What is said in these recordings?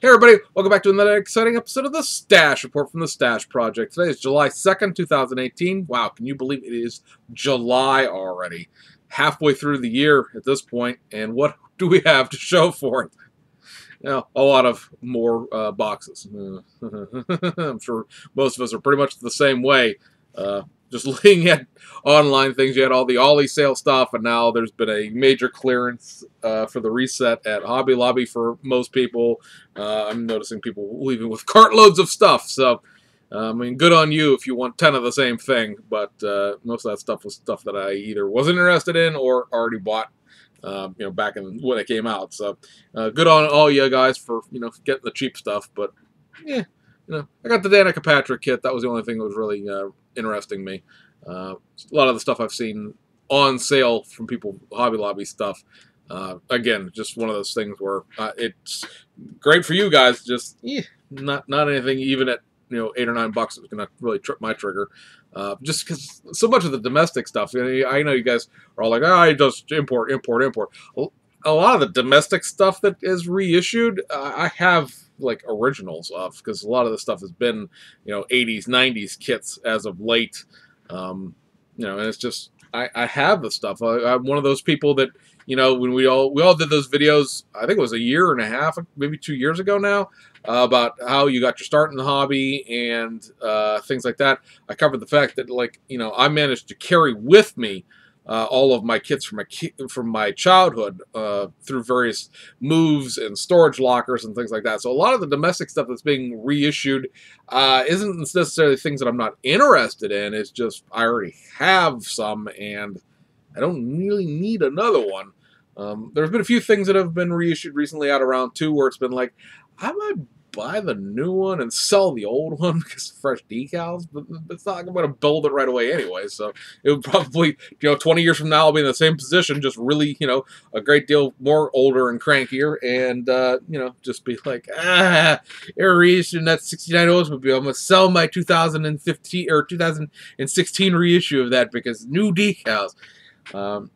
Hey everybody, welcome back to another exciting episode of the Stash Report from the Stash Project. Today is July 2nd, 2018. Wow, can you believe it is July already? Halfway through the year at this point, and what do we have to show for it? You know, a lot of more boxes. I'm sure most of us are pretty much the same way. Just looking at online things, you had all the Ollie sale stuff, and now there's been a major clearance for the reset at Hobby Lobby for most people. I'm noticing people leaving with cartloads of stuff, so I mean, good on you if you want 10 of the same thing, but most of that stuff was stuff that I either wasn't interested in or already bought, you know, back in when it came out. So good on all you guys for, you know, getting the cheap stuff, but yeah, you know, I got the Danica Patrick kit. That was the only thing that was really interesting me. A lot of the stuff I've seen on sale from people, Hobby Lobby stuff. Again, just one of those things where it's great for you guys. Just not anything even at, you know, $8 or $9 is going to really trip my trigger. Just because so much of the domestic stuff. You know, I know you guys are all like, oh, I just import. A lot of the domestic stuff that is reissued, I have like originals of, because a lot of the stuff has been, you know, 80s, 90s kits as of late. You know, and it's just I have the stuff. I'm one of those people that, you know, when we all did those videos, I think it was a year and a half, maybe 2 years ago now, about how you got your start in the hobby and things like that. I covered the fact that, like, you know, I managed to carry with me all of my kits from my childhood through various moves and storage lockers and things like that. So a lot of the domestic stuff that's being reissued isn't necessarily things that I'm not interested in. It's just I already have some and I don't really need another one. There's been a few things that have been reissued recently out around too, where it's been like, I might buy the new one and sell the old one because fresh decals, but it's not, I'm going to build it right away anyway. So it would probably, you know, 20 years from now, I'll be in the same position, just really, you know, a great deal more older and crankier, and you know, just be like, you're reissuing that 69 Oldsmobile. I'm going to sell my 2015 or 2016 reissue of that because new decals. You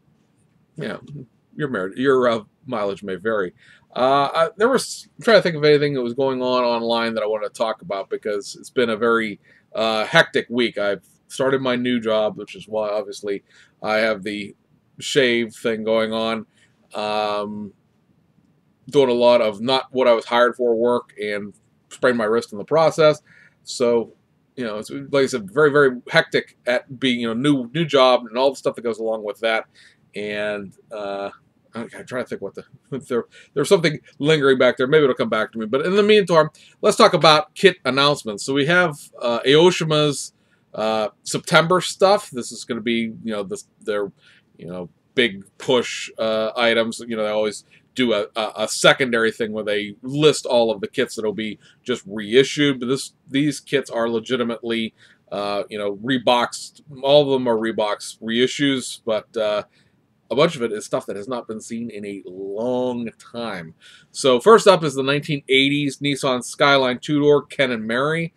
know, your mileage may vary. I'm trying to think of anything that was going on online that I wanted to talk about, because it's been a very hectic week. I've started my new job, which is why obviously I have the shave thing going on. Doing a lot of not what I was hired for work and sprained my wrist in the process. So, you know, it's, like I said, very, very hectic at being, you know, new job and all the stuff that goes along with that. And I'm trying to think what there's something lingering back there. Maybe it'll come back to me. But in the meantime, let's talk about kit announcements. So we have Aoshima's September stuff. This is going to be, you know, their, you know, big push items. You know, they always do a secondary thing where they list all of the kits that'll be just reissued. But these kits are legitimately, you know, reboxed. All of them are reboxed reissues, but a bunch of it is stuff that has not been seen in a long time. So first up is the 1980s Nissan Skyline two-door Ken and Mary,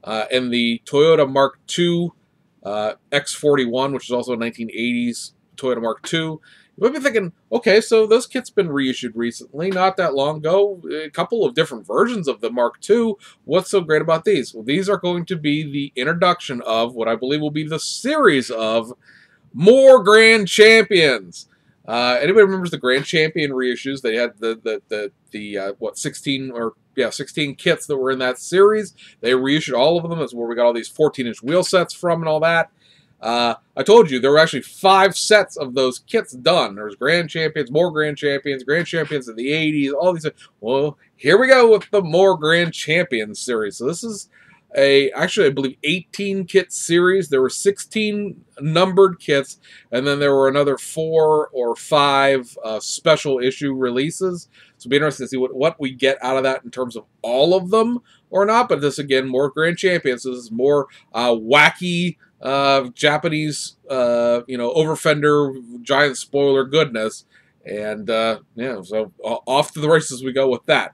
and the Toyota Mark II X41, which is also a 1980s Toyota Mark II. You might be thinking, okay, so those kits been reissued recently, not that long ago, a couple of different versions of the Mark II. What's so great about these? Well, these are going to be the introduction of what I believe will be the series of more Grand Champions. Anybody remembers the Grand Champion reissues? They had the what, 16 kits that were in that series. They reissued all of them. That's where we got all these 14-inch wheel sets from and all that. I told you there were actually 5 sets of those kits done. There's Grand Champions, more Grand Champions of the 80s, all these. Well, here we go with the more Grand Champions series. So this is actually, I believe 18 kit series. There were 16 numbered kits, and then there were another 4 or 5 special issue releases. So it'll be interesting to see what we get out of that in terms of all of them or not. But this, again, more Grand Champions. So this is more wacky Japanese, you know, over-fender giant spoiler goodness. And, yeah, so off to the races we go with that.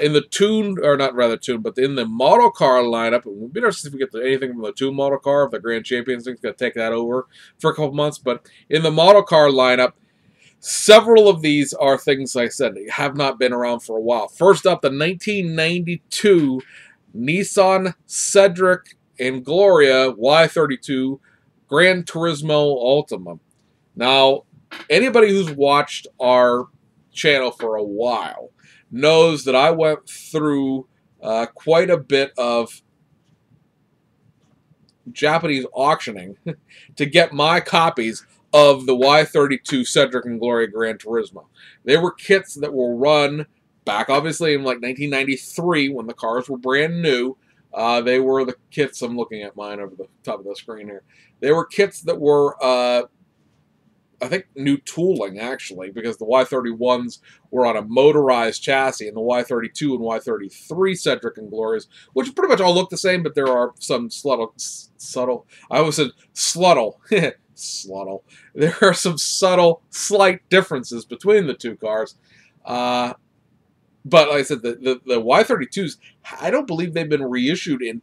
In the Tune, or not rather Tune, but in the model car lineup, it would be interesting if we get anything from the Tune model car, if the Grand Champions thing's going to take that over for a couple months. But in the model car lineup, Several of these are things, like I said, have not been around for a while. First up, the 1992 Nissan Cedric and Gloria Y32 Gran Turismo Ultima. Now, anybody who's watched our channel for a while knows that I went through quite a bit of Japanese auctioning to get my copies of the Y32 Cedric and Gloria Gran Turismo. They were kits that were run back, obviously, in like 1993 when the cars were brand new. They were the kits, I'm looking at mine over the top of the screen here. They were kits that were, I think, new tooling, actually, because the Y31s were on a motorized chassis, and the Y32 and Y33 Cedric and Glorias, which pretty much all look the same, but there are some subtle, I always said sluttle, sluttle. There are some subtle, slight differences between the two cars. But like I said, the Y32s, I don't believe they've been reissued in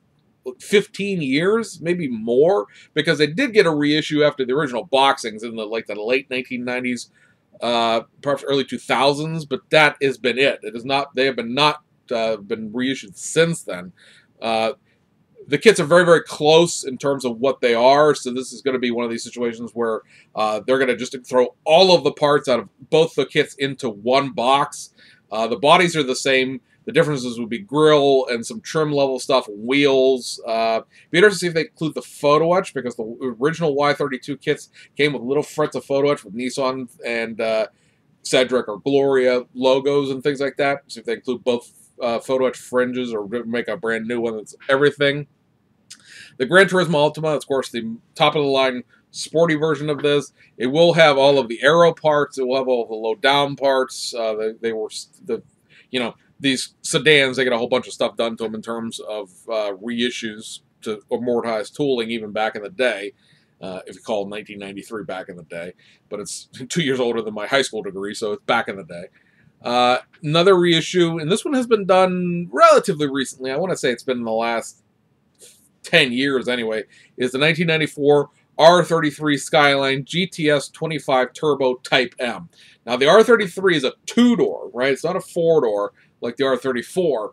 15 years, maybe more, because they did get a reissue after the original boxings in the late 1990s, perhaps early 2000s. But that has been it. It is not. They have been reissued since then. The kits are very, very close in terms of what they are, so this is going to be one of these situations where they're going to just throw all of the parts out of both the kits into one box. The bodies are the same. The differences would be grill and some trim level stuff, wheels. Be interested to see if they include the photo etch, because the original Y32 kits came with little frets of photo etch with Nissan and Cedric or Gloria logos and things like that. See if they include both photo etch fringes or make a brand new one that's everything. The Gran Turismo Ultima, of course, the top of the line sporty version of this. It will have all of the aero parts. It will have all of the low down parts. These sedans, they get a whole bunch of stuff done to them in terms of reissues to amortize tooling, even back in the day, if you call 1993 back in the day. But it's 2 years older than my high school degree, so it's back in the day. Another reissue, and this one has been done relatively recently. I want to say it's been in the last 10 years anyway, is the 1994 R33 Skyline GTS 25 Turbo Type M. Now, the R33 is a two-door, right? It's not a four-door like the R34,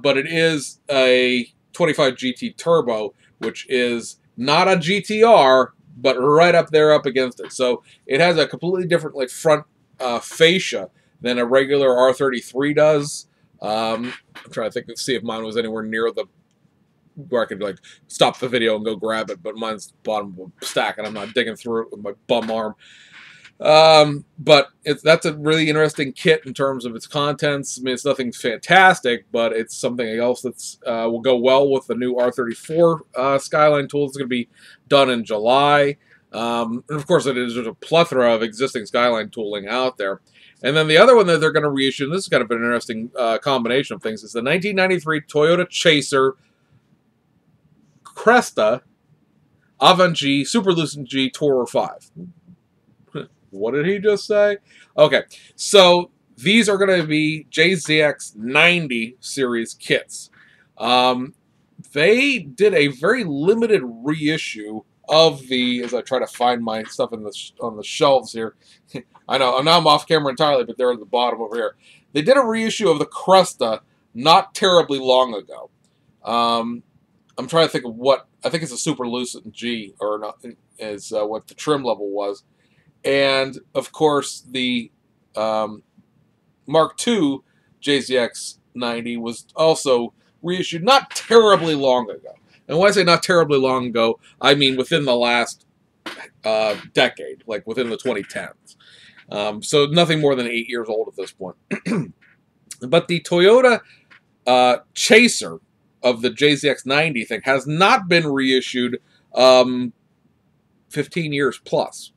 but it is a 25 GT Turbo, which is not a GTR, but right up there up against it. So it has a completely different front fascia than a regular R33 does. I'm trying to think, see if mine was anywhere near the where I could stop the video and go grab it, but mine's the bottom of a stack, and I'm not digging through it with my bum arm. But that's a really interesting kit in terms of its contents. I mean, it's nothing fantastic, but it's something else that's will go well with the new R34 Skyline tool. It's going to be done in July. And of course, there's a plethora of existing Skyline tooling out there. And then the other one that they're going to reissue, and this is kind of an interesting combination of things, is the 1993 Toyota Chaser Cresta Avant G Super Lucent G Tourer 5. What did he just say? Okay, so these are going to be JZX 90 series kits. They did a very limited reissue of the, as I try to find my stuff on the shelves here. I know, now I'm off camera entirely, but they're at the bottom over here. They did a reissue of the Cresta not terribly long ago. I'm trying to think of what, I think it's a Super Lucent G, or not, is what the trim level was. And, of course, the Mark II JZX 90 was also reissued not terribly long ago. And when I say not terribly long ago, I mean within the last decade, like within the 2010s. So nothing more than 8 years old at this point. But the Toyota Chaser of the JZX 90 thing has not been reissued 15 years plus.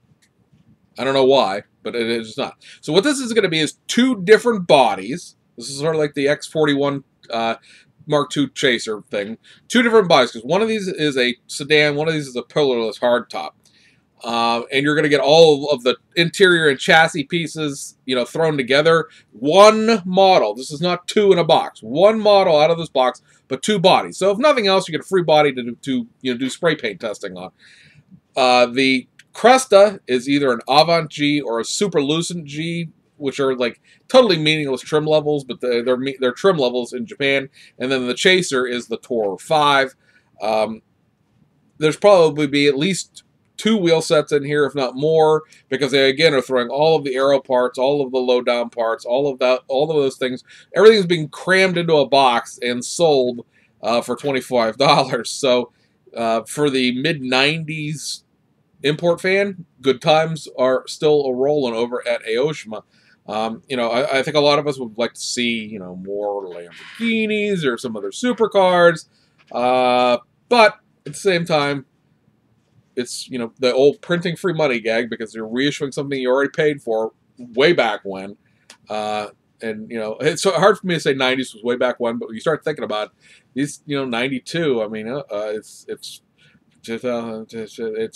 I don't know why, but it is not. So what this is going to be is two different bodies. This is sort of like the X41 Mark II Chaser thing. Two different bodies, because one of these is a sedan, one of these is a pillarless hardtop. And you're going to get all of the interior and chassis pieces, thrown together. One model. This is not two in a box. One model out of this box, but two bodies. So if nothing else, you get a free body to do spray paint testing on. The Cresta is either an Avant G or a Super Lucent G, which are like totally meaningless trim levels, but they're trim levels in Japan. And then the Chaser is the Tourer 5. There's probably be at least 2 wheel sets in here, if not more, because they again are throwing all of the aero parts, all of the low down parts, all of those things. Everything's being crammed into a box and sold for $25. So for the mid '90s import fan, good times are still a rolling over at Aoshima. I think a lot of us would like to see, more Lamborghinis or some other supercars, but at the same time, it's, the old printing free money gag, because you're reissuing something you already paid for way back when. It's hard for me to say 90s was way back when, but when you start thinking about these, 92, I mean, it's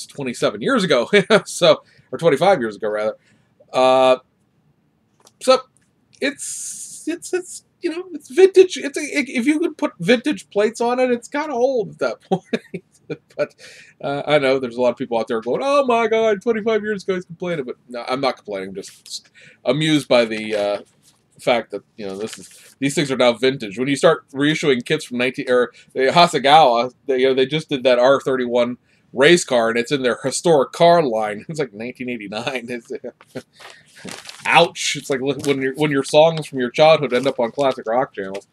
27 years ago, so, or 25 years ago, rather. So it's vintage. If you could put vintage plates on it, it's kind of old at that point. But I know there's a lot of people out there going, "Oh my God, 25 years ago he's complaining," but no, I'm not complaining. I'm just amused by the fact that these things are now vintage. When you start reissuing kits from Hasegawa, they just did that R31 race car, and it's in their historic car line. It's like 1989. Ouch! It's like when your songs from your childhood end up on classic rock channels.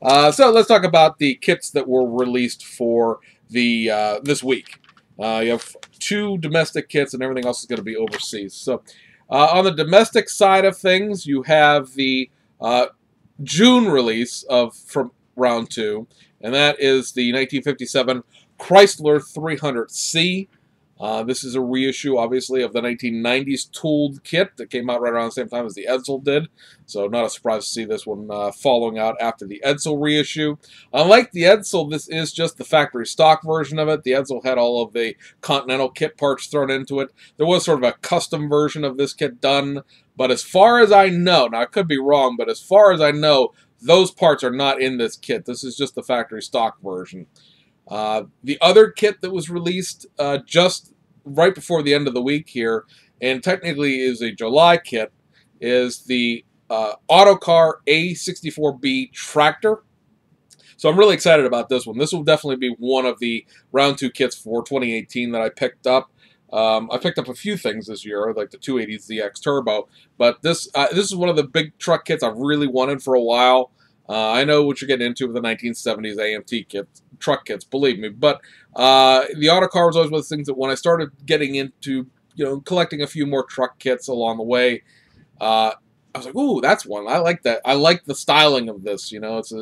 So let's talk about the kits that were released for the this week. You have 2 domestic kits, and everything else is going to be overseas. So on the domestic side of things, you have the June release from round 2, and that is the 1957 Chrysler 300C. This is a reissue, obviously, of the 1990s tooled kit that came out right around the same time as the Edsel did. So not a surprise to see this one following out after the Edsel reissue. Unlike the Edsel, this is just the factory stock version of it. The Edsel had all of the Continental kit parts thrown into it. There was sort of a custom version of this kit done, but as far as I know, now I could be wrong, but as far as I know, those parts are not in this kit. This is just the factory stock version. The other kit that was released just right before the end of the week here, and technically is a July kit, is the Autocar A64B Tractor. So I'm really excited about this one. This will definitely be one of the round 2 kits for 2018 that I picked up. I picked up a few things this year, like the 280ZX Turbo, but this is one of the big truck kits I've really wanted for a while. I know what you're getting into with the 1970s AMT kits, truck kits, believe me. But the Autocar was always one of those things that when I started getting into, collecting a few more truck kits along the way, I was like, ooh, that's one. I like that. I like the styling of this. It's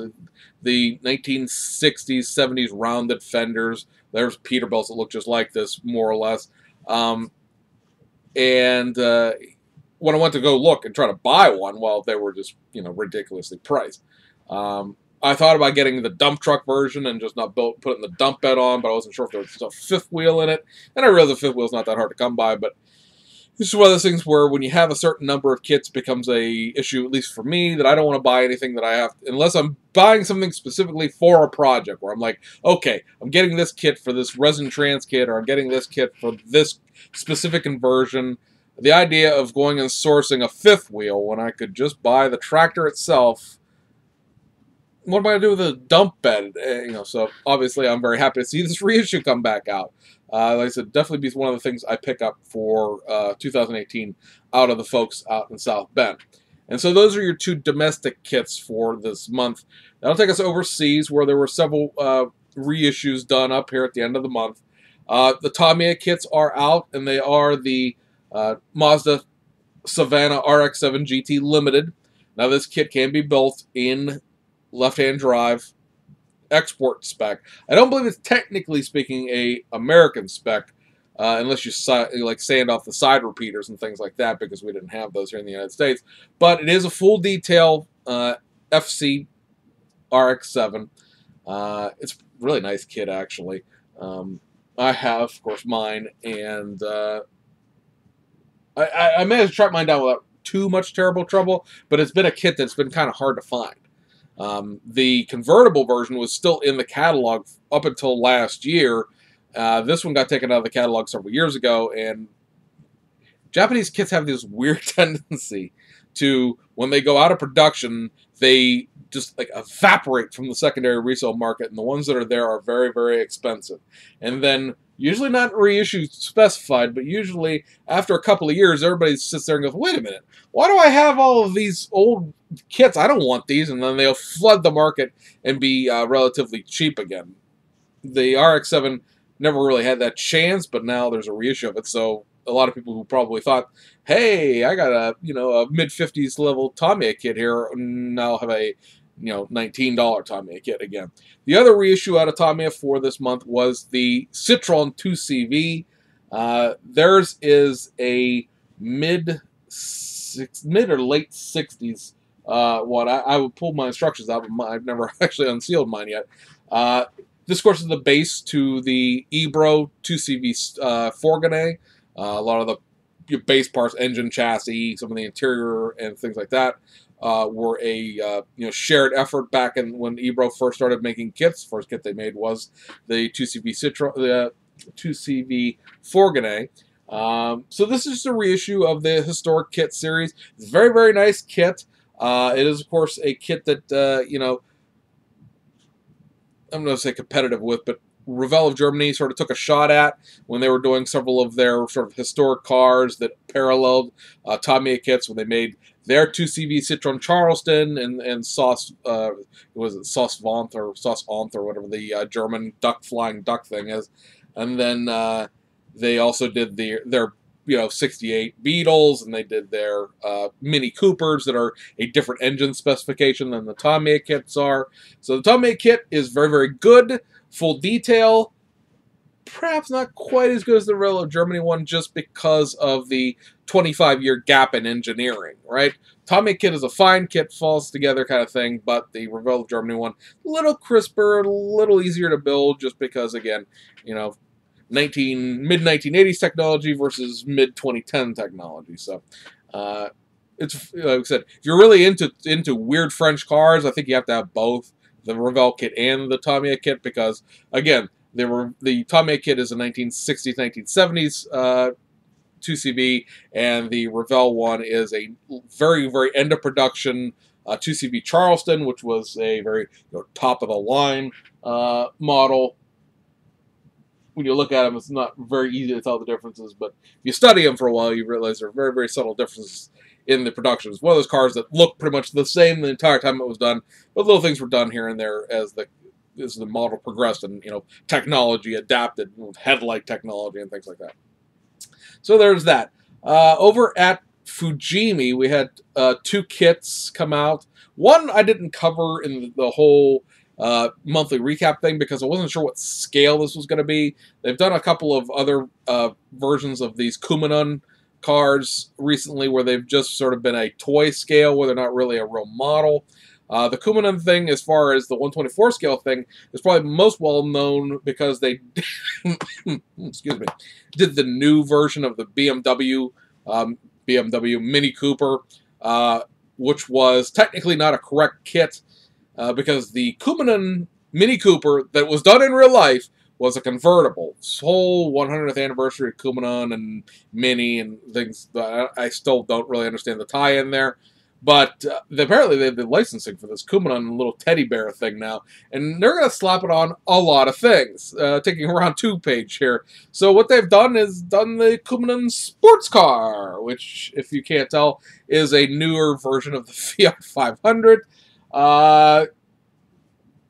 the 1960s, 70s rounded fenders. There's Peterbilts that look just like this, more or less. And when I went to go look and try to buy one, well, they were just, ridiculously priced. I thought about getting the dump truck version and just not putting the dump bed on, but I wasn't sure if there was a 5th wheel in it. And I realized the 5th wheel is not that hard to come by, but this is one of those things where when you have a certain number of kits, it becomes a issue, at least for me, that I don't want to buy anything that I have, unless I'm buying something specifically for a project, where I'm like, okay, I'm getting this kit for this resin trans kit, or I'm getting this kit for this specific conversion. The idea of going and sourcing a 5th wheel when I could just buy the tractor itself, what am I going to do with a dump bed? So obviously I'm very happy to see this reissue come back out. Like I said, definitely be one of the things I pick up for 2018 out of the folks out in South Bend. And so those are your 2 domestic kits for this month. That'll take us overseas, where there were several reissues done up here at the end of the month. The Tamiya kits are out, and they are the Mazda Savannah RX-7 GT Limited. Now this kit can be built in left-hand drive export spec. I don't believe it's technically speaking a American spec, unless you sand off the side repeaters and things like that, because we didn't have those here in the United States. But it is a full detail FC RX-7. It's a really nice kit, actually. I have, of course, mine, and I managed to track mine down without too much terrible trouble, but it's been a kit that's been kind of hard to find. The convertible version was still in the catalog up until last year. This one got taken out of the catalog several years ago, and Japanese kits have this weird tendency to, when they go out of production, they just like evaporate from the secondary resale market, and the ones that are there are very, very expensive. And then usually not reissue specified, but usually after a couple of years, everybody sits there and goes, wait a minute, why do I have all of these old kits? I don't want these. And then they'll flood the market and be relatively cheap again. The RX-7 never really had that chance, but now there's a reissue of it, so a lot of people who probably thought, hey, I got a mid-50s level Tamiya kit here, now have a $19 Tamiya kit again. The other reissue out of Tamiya for this month was the Citroen 2CV. Theirs is a mid or late 60s one. I would pull my instructions out, but I've never actually unsealed mine yet. This, of course, is the base to the Ebro 2CV Fourgonnet. A lot of the base parts, engine, chassis, some of the interior and things like that were a shared effort back in when Ebro first started making kits. First kit they made was the 2CV Fourgonnet. So this is just a reissue of the historic kit series. It's a very, very nice kit. It is, of course, a kit that I'm going to say competitive with, but Revell of Germany sort of took a shot at when they were doing several of their sort of historic cars that paralleled Tamiya kits when they made their 2CV Citroen Charleston and Sauce, was it Sauce Vaunt or Sauce Aunt or whatever the German flying duck thing is. And then they also did their 68 Beetles, and they did their Mini Coopers that are a different engine specification than the Tamiya kits are. So the Tamiya kit is very, very good, full detail, perhaps not quite as good as the Revell of Germany one just because of the 25-year gap in engineering, right? Tamiya kit is a fine kit, falls together kind of thing, but the Revell of Germany one, a little crisper, a little easier to build just because, again, mid-1980s technology versus mid-2010 technology. So it's, like I said, if you're really into weird French cars, I think you have to have both the Revell kit and the Tamiya kit because, again, the Tamiya kit is a 1960s, 1970s 2CV, and the Revell one is a very, very end-of-production 2CV Charleston, which was a very top-of-the-line model. When you look at them, it's not very easy to tell the differences, but if you study them for a while, you realize there are very, very subtle differences in the production. It's one of those cars that look pretty much the same the entire time it was done, but little things were done here and there as the model progressed and technology adapted, headlight technology and things like that. So there's that. Over at Fujimi, we had two kits come out. One I didn't cover in the whole monthly recap thing because I wasn't sure what scale this was going to be. They've done a couple of other versions of these Kumanon cars recently where they've just sort of been a toy scale where they're not really a real model. The Kumanon thing, as far as the 124 scale thing, is probably most well known because they excuse me, did the new version of the BMW Mini Cooper, which was technically not a correct kit. Because the Kumanon Mini Cooper that was done in real life was a convertible. This whole 100th anniversary of Kumanon and Mini and things, I still don't really understand the tie-in there. But apparently they have the licensing for this Kumanon little teddy bear thing now. And they're going to slap it on a lot of things, taking around 2-page here. So what they've done is done the Kumanon sports car, which, if you can't tell, is a newer version of the Fiat 500.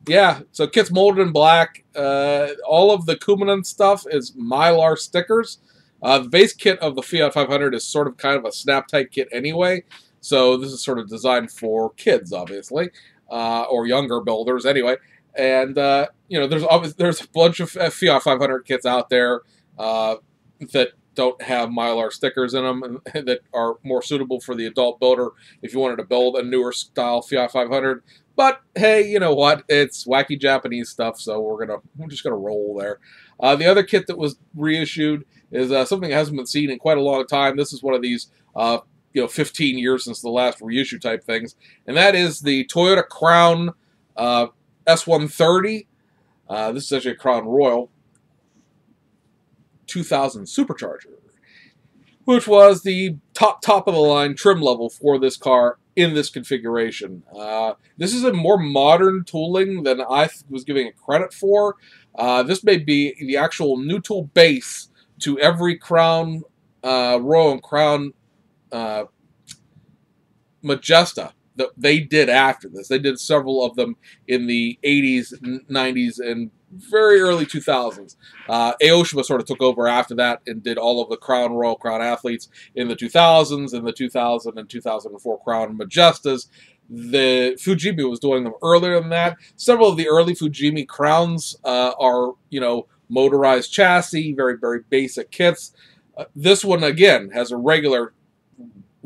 Yeah, so kit's molded in black. All of the Kumanon stuff is Mylar stickers. The base kit of the Fiat 500 is sort of kind of a snap-tight kit anyway, so this is sort of designed for kids, obviously, or younger builders anyway. And, there's a bunch of Fiat 500 kits out there that don't have Mylar stickers in them and that are more suitable for the adult builder if you wanted to build a newer style Fiat 500. But hey, you know what? It's wacky Japanese stuff, so we're just gonna roll there. The other kit that was reissued is something that hasn't been seen in quite a long time. This is one of these 15 years since the last reissue type things, and that is the Toyota Crown S130. This is actually a Crown Royal 2000 Supercharger. which was the top of the line trim level for this car in this configuration. This is a more modern tooling than I was giving it credit for. This may be the actual new tool base to every Crown Royal and Crown Majesta that they did after this. They did several of them in the 80s, 90s, and very early 2000s. Aoshima sort of took over after that and did all of the Crown Royal, Crown Athletes in the 2000s, and the 2000 and 2004 Crown Majestas. The Fujimi was doing them earlier than that. Several of the early Fujimi Crowns are, motorized chassis, very, very basic kits. This one, again, has a regular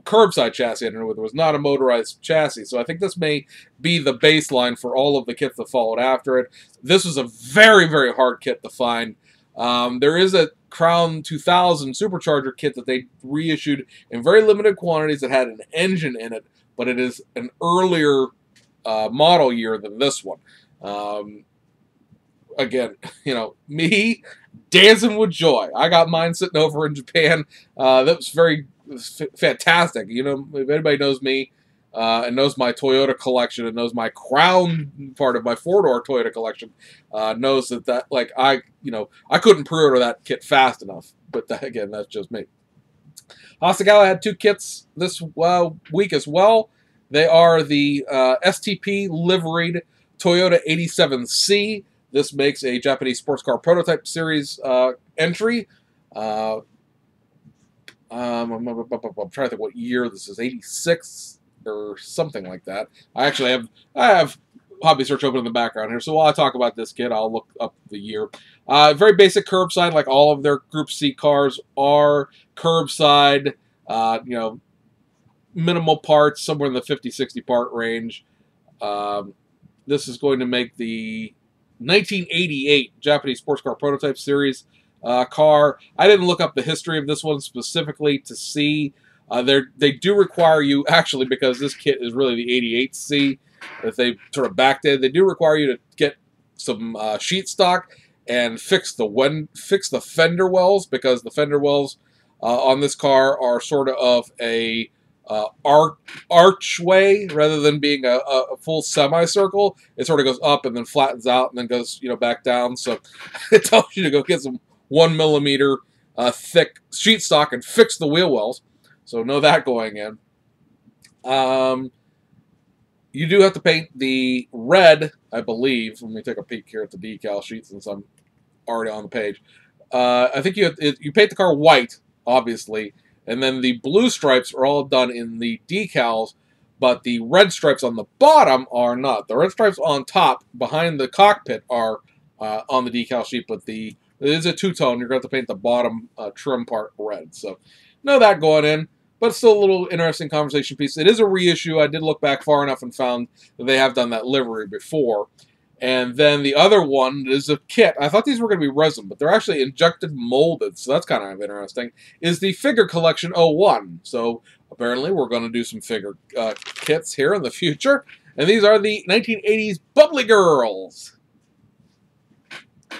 curbside chassis underneath. It was not a motorized chassis, so I think this may be the baseline for all of the kits that followed after it. This was a very, very hard kit to find. There is a Crown 2000 Supercharger kit that they reissued in very limited quantities that had an engine in it, but it is an earlier model year than this one. Again, me dancing with joy. I got mine sitting over in Japan. That was very fantastic. If anybody knows me and knows my Toyota collection and knows my Crown part of my four-door Toyota collection, knows that I couldn't pre-order that kit fast enough. But again, that's just me. Hasegawa had two kits this week as well. They are the STP liveried Toyota 87C. This makes a Japanese sports car prototype series entry. I'm trying to think what year this is, 86 or something like that. I have Hobby Search open in the background here, so while I talk about this kit, I'll look up the year. Very basic curbside, like all of their Group C cars are curbside. Minimal parts, somewhere in the 50-60 part range. This is going to make the 1988 Japanese sports car prototype series car. I didn't look up the history of this one specifically to see. They do require you, actually, because this kit is really the 88C that they sort of backdated, they do require you to get some sheet stock and fix the fender wells, because the fender wells on this car are sort of a archway rather than being a full semicircle. It sort of goes up and then flattens out and then goes back down. So it tells you to go get some 1 millimeter thick sheet stock and fix the wheel wells. So know that going in. You do have to paint the red, I believe. Let me take a peek here at the decal sheet since I'm already on the page. I think you paint the car white, obviously, and then the blue stripes are all done in the decals, but the red stripes on the bottom are not. The red stripes on top, behind the cockpit, are on the decal sheet, but it is a two-tone. You're going to have to paint the bottom trim part red. So know that going in, but still a little interesting conversation piece. It is a reissue. I did look back far enough and found that they have done that livery before. And then the other one is a kit. I thought these were going to be resin, but they're actually injected molded, so that's kind of interesting, is the Figure Collection 01. So apparently we're going to do some figure kits here in the future. And these are the 1980s Bubbly Girls.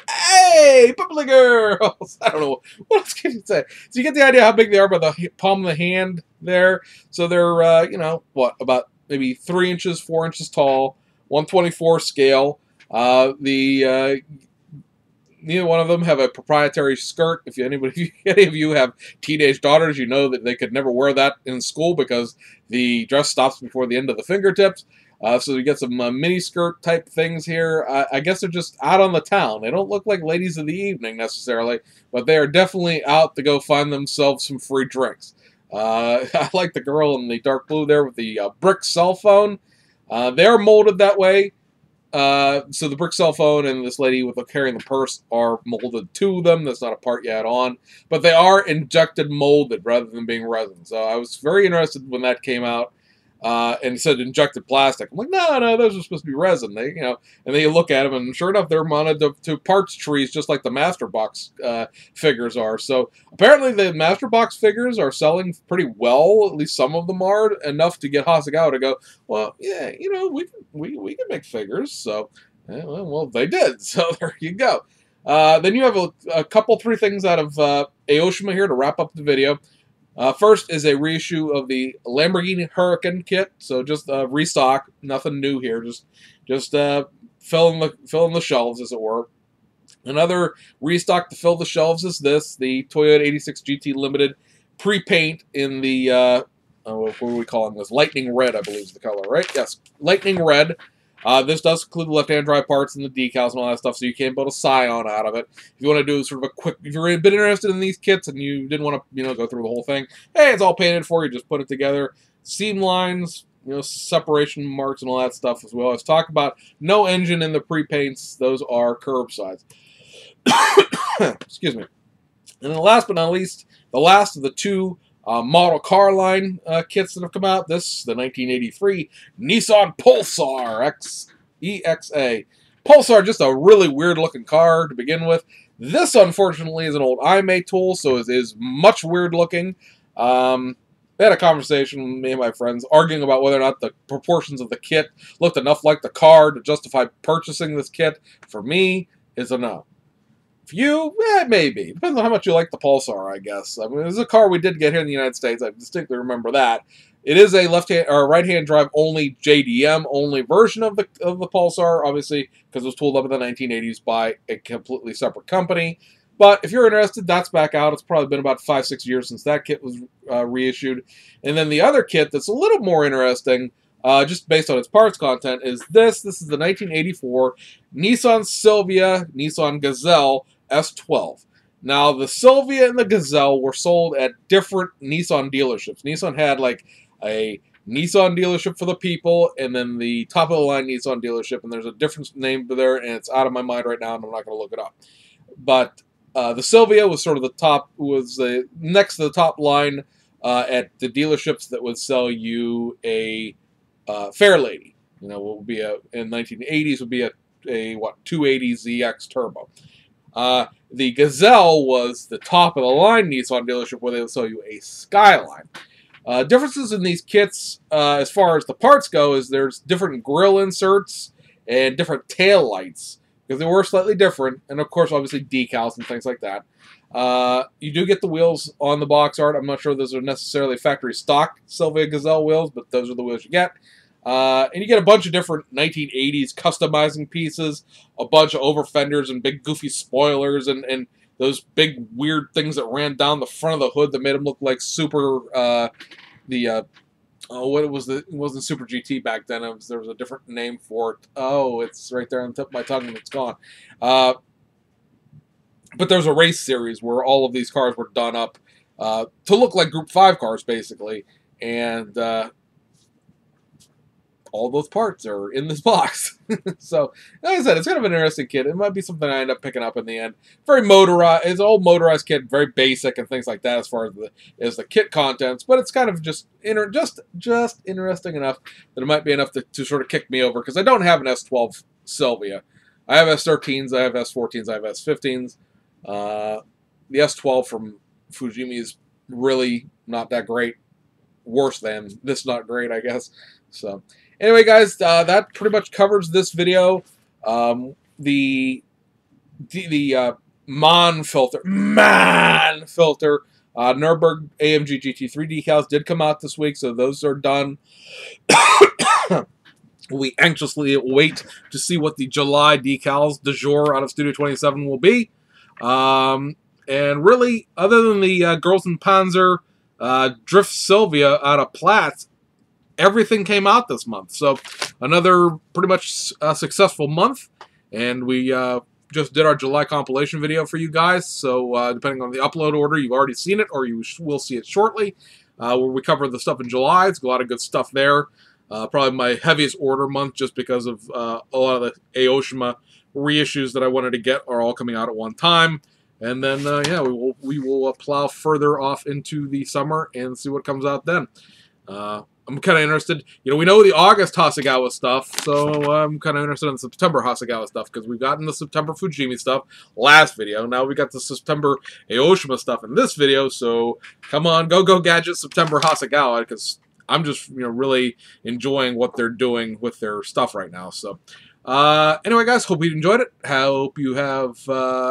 Hey, Bubbly Girls! I don't know. What else can you say? So you get the idea how big they are by the palm of the hand there. So they're, about maybe 3 inches, 4 inches tall, 1/24 scale. Neither one of them have a proprietary skirt. If any of you have teenage daughters, you know that they could never wear that in school because the dress stops before the end of the fingertips. So you get some mini skirt type things here. I guess they're just out on the town. They don't look like ladies of the evening necessarily, but they are definitely out to go find themselves some free drinks. I like the girl in the dark blue there with the brick cell phone. They are molded that way. So the brick cell phone and this lady with carrying the purse are molded to them. That's not a part you add on. But they are injected molded rather than being resin. So I was very interested when that came out. And it said injected plastic. I'm like, no, those are supposed to be resin. And then you look at them, and sure enough, they're mounted to parts trees, just like the Master Box figures are. So apparently, the Master Box figures are selling pretty well. At least some of them are, enough to get Hasegawa to go, well, yeah, we can make figures. So, well, they did. So there you go. Then you have a couple, 3 things out of Aoshima here to wrap up the video. First is a reissue of the Lamborghini Huracan kit, so just restock, nothing new here, just fill in the shelves, as it were. Another restock to fill the shelves is the Toyota 86 GT Limited pre-paint in the what are we calling this? Lightning Red, I believe is the color, right? Yes, Lightning Red. This does include the left-hand drive parts and the decals and all that stuff, so you can build a Scion out of it. If you want to do sort of a quick, if you're a bit interested in these kits and you didn't want to, go through the whole thing, hey, it's all painted for you. Just put it together. Seam lines, separation marks and all that stuff as well. Let's talk about no engine in the pre-paints. Those are curbsides. Excuse me. And then last but not least, the last of the two model car line kits that have come out. This, the 1983 Nissan Pulsar EXA. Pulsar, just a really weird looking car to begin with. This, unfortunately, is an old IMA tool, so it is much weird looking. They had a conversation with me and my friends arguing about whether or not the proportions of the kit looked enough like the car to justify purchasing this kit. For me, it's a no. For you, maybe. Depends on how much you like the Pulsar, I guess. I mean, this is a car we did get here in the United States. I distinctly remember that. It is a left-hand or right-hand drive only JDM only version of the Pulsar, obviously, because it was tooled up in the 1980s by a completely separate company. But if you're interested, that's back out. It's probably been about 5-6 years since that kit was reissued. And then the other kit that's a little more interesting, just based on its parts content, is this. This is the 1984 Nissan Silvia, Nissan Gazelle S12. Now, the Silvia and the Gazelle were sold at different Nissan dealerships. Nissan had like a Nissan dealership for the people, and then the top-of-the-line Nissan dealership, and there's a different name there, and it's out of my mind right now, and I'm not going to look it up. But the Silvia was sort of the top, was the next to the top line at the dealerships that would sell you a Fairlady. What would be in 1980s would be a 280 ZX Turbo. The Gazelle was the top of the line Nissan dealership where they would sell you a Skyline. Differences in these kits, as far as the parts go, is there's different grille inserts and different tail lights, because they were slightly different, and of course, obviously, decals and things like that. You do get the wheels on the box art. I'm not sure those are necessarily factory stock Silvia Gazelle wheels, but those are the wheels you get. And you get a bunch of different 1980s customizing pieces, a bunch of over fenders and big goofy spoilers, and those big weird things that ran down the front of the hood that made them look like super, it wasn't Super GT back then. There was a different name for it. Oh, it's right there on the tip of my tongue and it's gone. But there's a race series where all of these cars were done up to look like Group 5 cars, basically. And all those parts are in this box. So, like I said, it's kind of an interesting kit. It might be something I end up picking up in the end. Very motorized. It's an old motorized kit, very basic and things like that as far as the kit contents. But it's kind of just interesting enough that it might be enough to sort of kick me over, because I don't have an S12 Silvia. I have S13s, I have S14s, I have S15s. The S12 from Fujimi is really not that great. Worse than this, not great, I guess. So, anyway, guys, that pretty much covers this video. The MAN filter, Nürburgring AMG GT3 decals did come out this week, so those are done. We anxiously wait to see what the July decals du jour out of Studio 27 will be. And really, other than the Girls in Panzer Drift Silvia out of Platts, everything came out this month. So another pretty much successful month. And we just did our July compilation video for you guys. So depending on the upload order, you've already seen it or you will see it shortly. Where we cover the stuff in July. It's a lot of good stuff there. Probably my heaviest order month, just because of a lot of the Aoshima reissues that I wanted to get are all coming out at one time. And then, yeah, we will plow further off into the summer and see what comes out then. I'm kind of interested. We know the August Hasegawa stuff, so I'm kind of interested in the September Hasegawa stuff, because we've gotten the September Fujimi stuff last video. Now we got the September Aoshima stuff in this video, so come on, go Gadget September Hasegawa, because I'm just really enjoying what they're doing with their stuff right now. So anyway, guys, hope you enjoyed it. Hope you have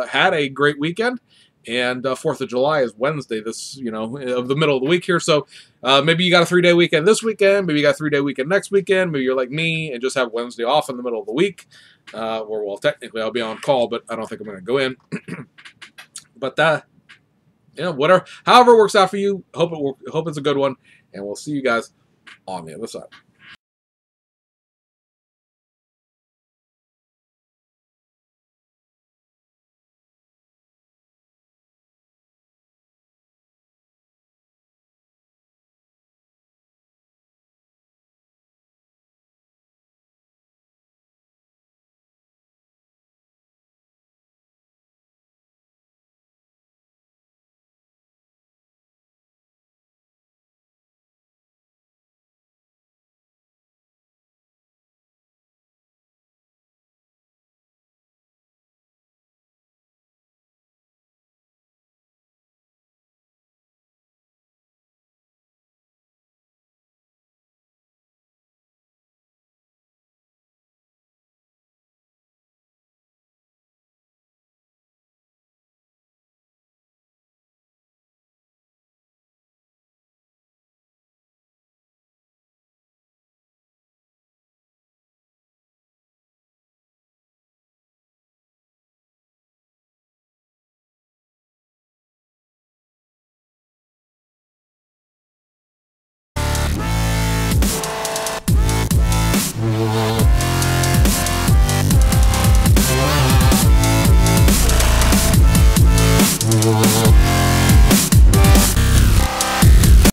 had a great weekend. And 4th of July is Wednesday, this, of the middle of the week here. So maybe you got a 3-day weekend this weekend. Maybe you got a 3-day weekend next weekend. Maybe you're like me and just have Wednesday off in the middle of the week. Or, well, technically I'll be on call, but I don't think I'm going to go in. But, whatever. However it works out for you, hope it's a good one. And we'll see you guys on the other side.